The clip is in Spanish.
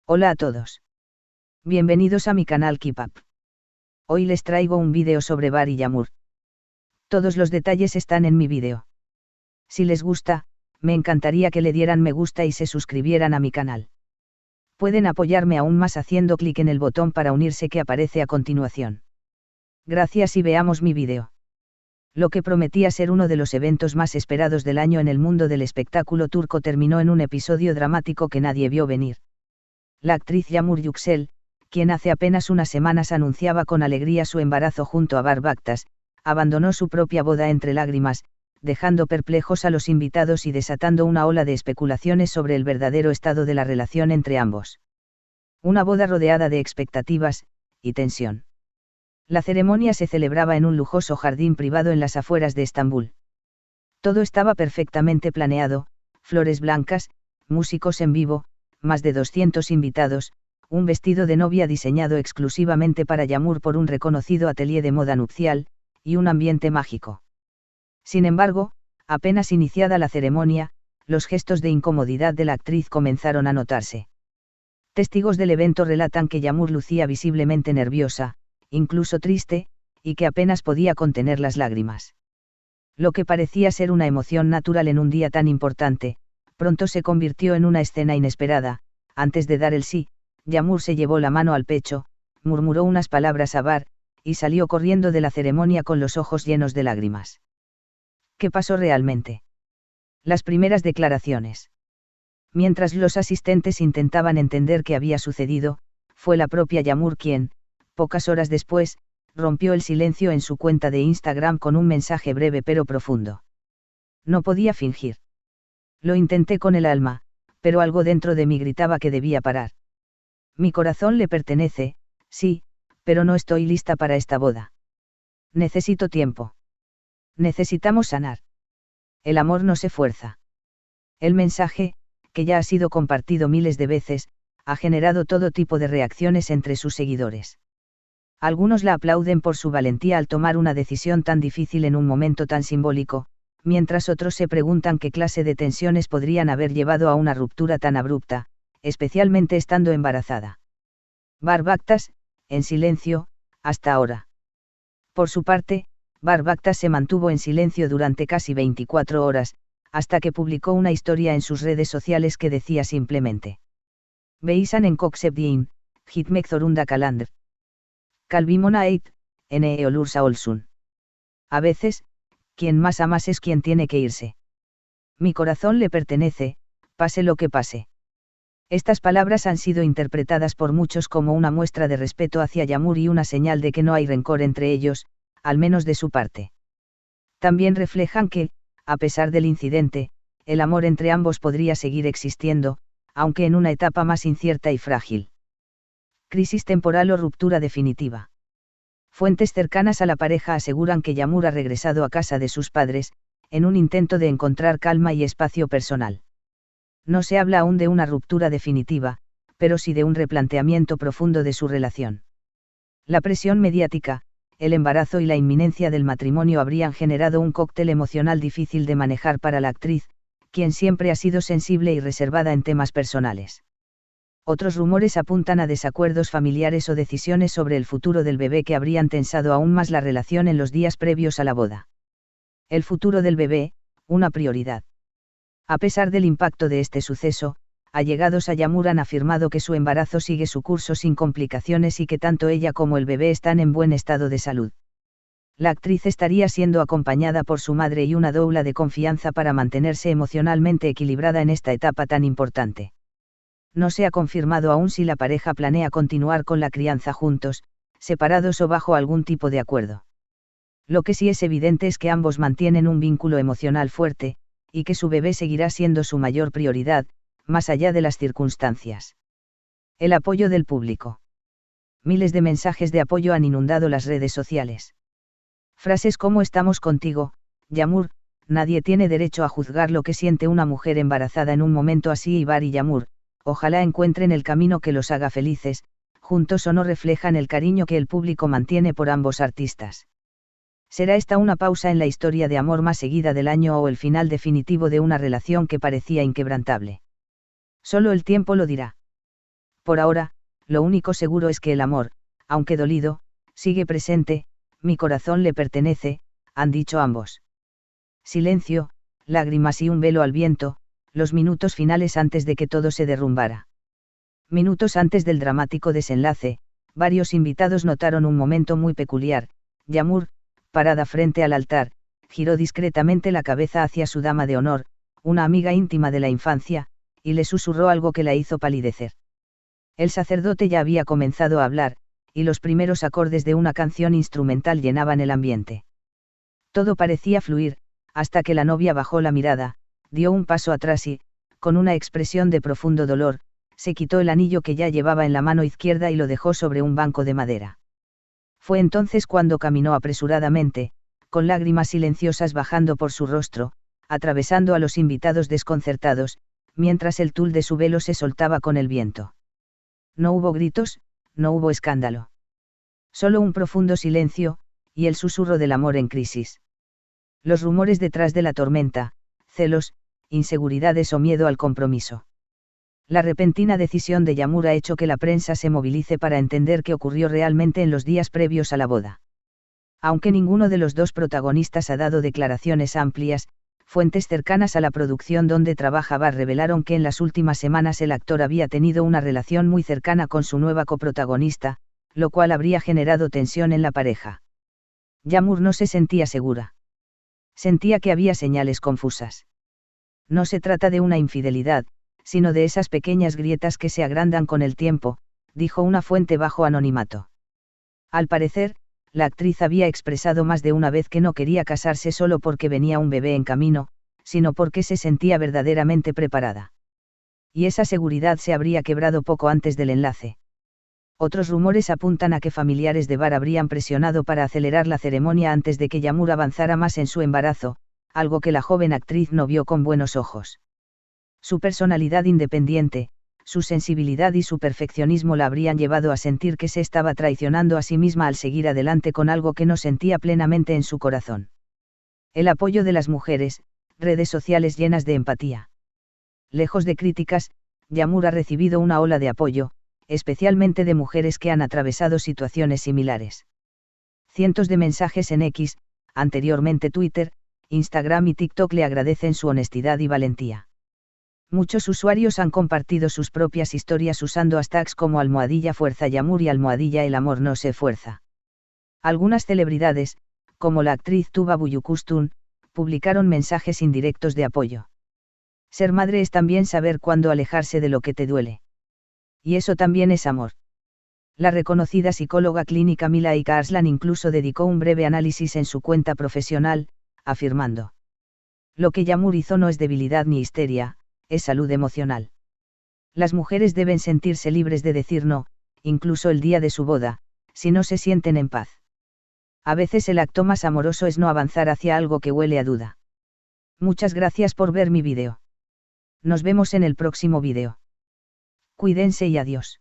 Hola a todos. Bienvenidos a mi canal Keep Up. Hoy les traigo un vídeo sobre Bar y Yağmur. Todos los detalles están en mi vídeo. Si les gusta, me encantaría que le dieran me gusta y se suscribieran a mi canal. Pueden apoyarme aún más haciendo clic en el botón para unirse que aparece a continuación. Gracias y veamos mi vídeo. Lo que prometía ser uno de los eventos más esperados del año en el mundo del espectáculo turco terminó en un episodio dramático que nadie vio venir. La actriz Yağmur Yüksel, quien hace apenas unas semanas anunciaba con alegría su embarazo junto a Bar Baktas, abandonó su propia boda entre lágrimas, dejando perplejos a los invitados y desatando una ola de especulaciones sobre el verdadero estado de la relación entre ambos. Una boda rodeada de expectativas y tensión. La ceremonia se celebraba en un lujoso jardín privado en las afueras de Estambul. Todo estaba perfectamente planeado, flores blancas, músicos en vivo, más de 200 invitados, un vestido de novia diseñado exclusivamente para Yağmur por un reconocido atelier de moda nupcial, y un ambiente mágico. Sin embargo, apenas iniciada la ceremonia, los gestos de incomodidad de la actriz comenzaron a notarse. Testigos del evento relatan que Yağmur lucía visiblemente nerviosa, incluso triste, y que apenas podía contener las lágrimas. Lo que parecía ser una emoción natural en un día tan importante, pronto se convirtió en una escena inesperada. Antes de dar el sí, Yağmur se llevó la mano al pecho, murmuró unas palabras a Bar, y salió corriendo de la ceremonia con los ojos llenos de lágrimas. ¿Qué pasó realmente? Las primeras declaraciones. Mientras los asistentes intentaban entender qué había sucedido, fue la propia Yağmur quien, pocas horas después, rompió el silencio en su cuenta de Instagram con un mensaje breve pero profundo. No podía fingir. Lo intenté con el alma, pero algo dentro de mí gritaba que debía parar. Mi corazón le pertenece, sí, pero no estoy lista para esta boda. Necesito tiempo. Necesitamos sanar. El amor no se fuerza. El mensaje, que ya ha sido compartido miles de veces, ha generado todo tipo de reacciones entre sus seguidores. Algunos la aplauden por su valentía al tomar una decisión tan difícil en un momento tan simbólico, mientras otros se preguntan qué clase de tensiones podrían haber llevado a una ruptura tan abrupta, especialmente estando embarazada. Bar Baktas, en silencio, hasta ahora. Por su parte, Bar Baktas se mantuvo en silencio durante casi 24 horas, hasta que publicó una historia en sus redes sociales que decía simplemente: Beisan en Koksebdiin, Gitmek Zorunda Kalandr. Kalbimona Eit, Ene Olursa Olsun. A veces, quien más amas es quien tiene que irse. Mi corazón le pertenece, pase lo que pase. Estas palabras han sido interpretadas por muchos como una muestra de respeto hacia Yağmur y una señal de que no hay rencor entre ellos, al menos de su parte. También reflejan que, a pesar del incidente, el amor entre ambos podría seguir existiendo, aunque en una etapa más incierta y frágil. Crisis temporal o ruptura definitiva. Fuentes cercanas a la pareja aseguran que Yağmur ha regresado a casa de sus padres, en un intento de encontrar calma y espacio personal. No se habla aún de una ruptura definitiva, pero sí de un replanteamiento profundo de su relación. La presión mediática, el embarazo y la inminencia del matrimonio habrían generado un cóctel emocional difícil de manejar para la actriz, quien siempre ha sido sensible y reservada en temas personales. Otros rumores apuntan a desacuerdos familiares o decisiones sobre el futuro del bebé que habrían tensado aún más la relación en los días previos a la boda. El futuro del bebé, una prioridad. A pesar del impacto de este suceso, allegados a Yağmur han afirmado que su embarazo sigue su curso sin complicaciones y que tanto ella como el bebé están en buen estado de salud. La actriz estaría siendo acompañada por su madre y una doula de confianza para mantenerse emocionalmente equilibrada en esta etapa tan importante. No se ha confirmado aún si la pareja planea continuar con la crianza juntos, separados o bajo algún tipo de acuerdo. Lo que sí es evidente es que ambos mantienen un vínculo emocional fuerte, y que su bebé seguirá siendo su mayor prioridad, más allá de las circunstancias. El apoyo del público. Miles de mensajes de apoyo han inundado las redes sociales. Frases como "estamos contigo, Yağmur", "nadie tiene derecho a juzgar lo que siente una mujer embarazada en un momento así" y "Bar y Yağmur, ojalá encuentren el camino que los haga felices", juntos o no reflejan el cariño que el público mantiene por ambos artistas. ¿Será esta una pausa en la historia de amor más seguida del año o el final definitivo de una relación que parecía inquebrantable? Solo el tiempo lo dirá. Por ahora, lo único seguro es que el amor, aunque dolido, sigue presente, mi corazón le pertenece, han dicho ambos. Silencio, lágrimas y un velo al viento, los minutos finales antes de que todo se derrumbara. Minutos antes del dramático desenlace, varios invitados notaron un momento muy peculiar. Yağmur, parada frente al altar, giró discretamente la cabeza hacia su dama de honor, una amiga íntima de la infancia, y le susurró algo que la hizo palidecer. El sacerdote ya había comenzado a hablar, y los primeros acordes de una canción instrumental llenaban el ambiente. Todo parecía fluir, hasta que la novia bajó la mirada, dio un paso atrás y, con una expresión de profundo dolor, se quitó el anillo que ya llevaba en la mano izquierda y lo dejó sobre un banco de madera. Fue entonces cuando caminó apresuradamente, con lágrimas silenciosas bajando por su rostro, atravesando a los invitados desconcertados, mientras el tul de su velo se soltaba con el viento. No hubo gritos, no hubo escándalo. Solo un profundo silencio, y el susurro del amor en crisis. Los rumores detrás de la tormenta, celos, inseguridades o miedo al compromiso. La repentina decisión de Yağmur ha hecho que la prensa se movilice para entender qué ocurrió realmente en los días previos a la boda. Aunque ninguno de los dos protagonistas ha dado declaraciones amplias, fuentes cercanas a la producción donde trabajaba revelaron que en las últimas semanas el actor había tenido una relación muy cercana con su nueva coprotagonista, lo cual habría generado tensión en la pareja. Yağmur no se sentía segura. Sentía que había señales confusas. No se trata de una infidelidad, sino de esas pequeñas grietas que se agrandan con el tiempo, dijo una fuente bajo anonimato. Al parecer, la actriz había expresado más de una vez que no quería casarse solo porque venía un bebé en camino, sino porque se sentía verdaderamente preparada. Y esa seguridad se habría quebrado poco antes del enlace. Otros rumores apuntan a que familiares de Bar habrían presionado para acelerar la ceremonia antes de que Yağmur avanzara más en su embarazo, algo que la joven actriz no vio con buenos ojos. Su personalidad independiente, su sensibilidad y su perfeccionismo la habrían llevado a sentir que se estaba traicionando a sí misma al seguir adelante con algo que no sentía plenamente en su corazón. El apoyo de las mujeres, redes sociales llenas de empatía. Lejos de críticas, Yağmur ha recibido una ola de apoyo, especialmente de mujeres que han atravesado situaciones similares. Cientos de mensajes en X, anteriormente Twitter, Instagram y TikTok le agradecen su honestidad y valentía. Muchos usuarios han compartido sus propias historias usando hashtags como #FuerzaYağmur y #El amor no se fuerza. Algunas celebridades, como la actriz Tuba Büyüküstün, publicaron mensajes indirectos de apoyo. Ser madre es también saber cuándo alejarse de lo que te duele. Y eso también es amor. La reconocida psicóloga clínica Milaika Arslan incluso dedicó un breve análisis en su cuenta profesional, afirmando: lo que Yağmur hizo no es debilidad ni histeria, es salud emocional. Las mujeres deben sentirse libres de decir no, incluso el día de su boda, si no se sienten en paz. A veces el acto más amoroso es no avanzar hacia algo que huele a duda. Muchas gracias por ver mi vídeo. Nos vemos en el próximo vídeo. Cuídense y adiós.